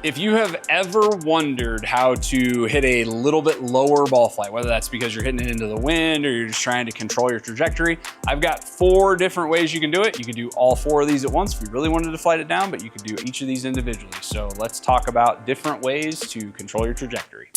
If you have ever wondered how to hit a little bit lower ball flight, whether that's because you're hitting it into the wind or you're just trying to control your trajectory, I've got 4 different ways you can do it. You can do all 4 of these at once if you really wanted to flight it down, but you can do each of these individually. So let's talk about different ways to control your trajectory.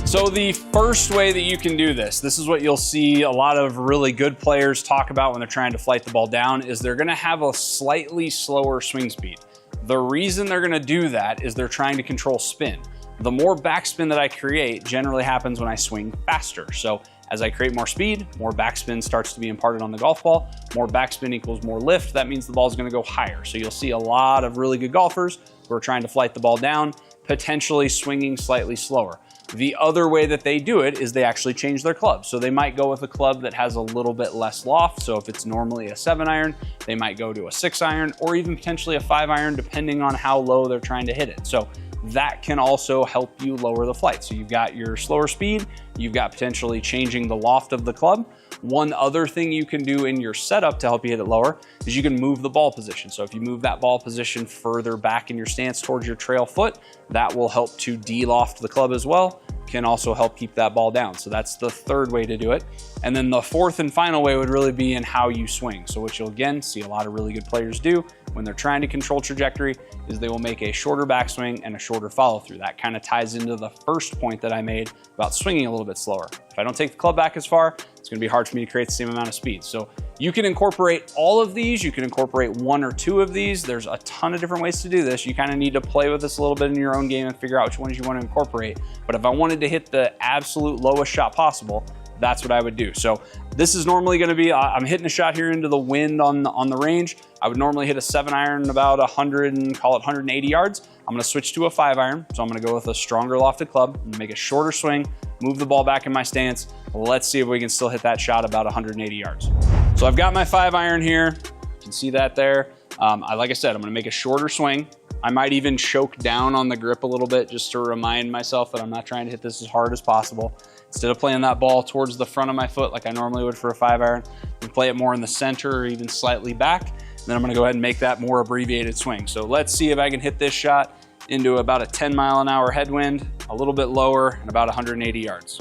So the first way that you can do this is what you'll see a lot of really good players talk about when they're trying to flight the ball down, is they're gonna have a slightly slower swing speed. The reason they're gonna do that is they're trying to control spin. The more backspin that I create generally happens when I swing faster. So as I create more speed, more backspin starts to be imparted on the golf ball. More backspin equals more lift. That means the ball is gonna go higher. So you'll see a lot of really good golfers who are trying to flight the ball down, potentially swinging slightly slower. The other way that they do it is they actually change their club. So they might go with a club that has a little bit less loft. So if it's normally a 7-iron, they might go to a 6-iron or even potentially a 5-iron, depending on how low they're trying to hit it. So that can also help you lower the flight. So you've got your slower speed, you've got potentially changing the loft of the club. One other thing you can do in your setup to help you hit it lower is you can move the ball position. So if you move that ball position further back in your stance towards your trail foot, that will help to de-loft the club as well. Can also help keep that ball down. So that's the third way to do it. And then the fourth and final way would really be in how you swing. So what you'll again see a lot of really good players do when they're trying to control trajectory is they will make a shorter backswing and a shorter follow through. That kind of ties into the first point that I made about swinging a little bit slower. If I don't take the club back as far, it's gonna be hard for me to create the same amount of speed. So you can incorporate all of these. You can incorporate 1 or 2 of these. There's a ton of different ways to do this. You kind of need to play with this a little bit in your own game and figure out which ones you want to incorporate. But if I wanted to hit the absolute lowest shot possible, that's what I would do. So this is normally going to be, I'm hitting a shot here into the wind on the range. I would normally hit a 7-iron about 100 and call it 180 yards. I'm going to switch to a 5-iron. So I'm going to go with a stronger lofted club and make a shorter swing, move the ball back in my stance. Let's see if we can still hit that shot about 180 yards. So I've got my 5-iron here. You can see that there. Like I said, I'm going to make a shorter swing. I might even choke down on the grip a little bit just to remind myself that I'm not trying to hit this as hard as possible. Instead of playing that ball towards the front of my foot like I normally would for a 5-iron, and play it more in the center or even slightly back. And then I'm gonna go ahead and make that more abbreviated swing. So let's see if I can hit this shot into about a 10-mile-an-hour headwind, a little bit lower, and about 180 yards.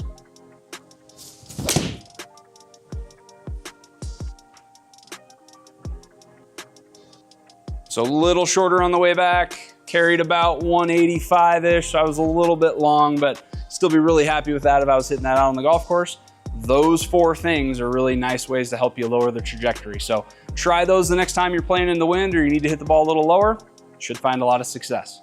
So a little shorter on the way back, carried about 185-ish. I was a little bit long, but still be really happy with that if I was hitting that out on the golf course. Those 4 things are really nice ways to help you lower the trajectory. So try those the next time you're playing in the wind or you need to hit the ball a little lower. You should find a lot of success.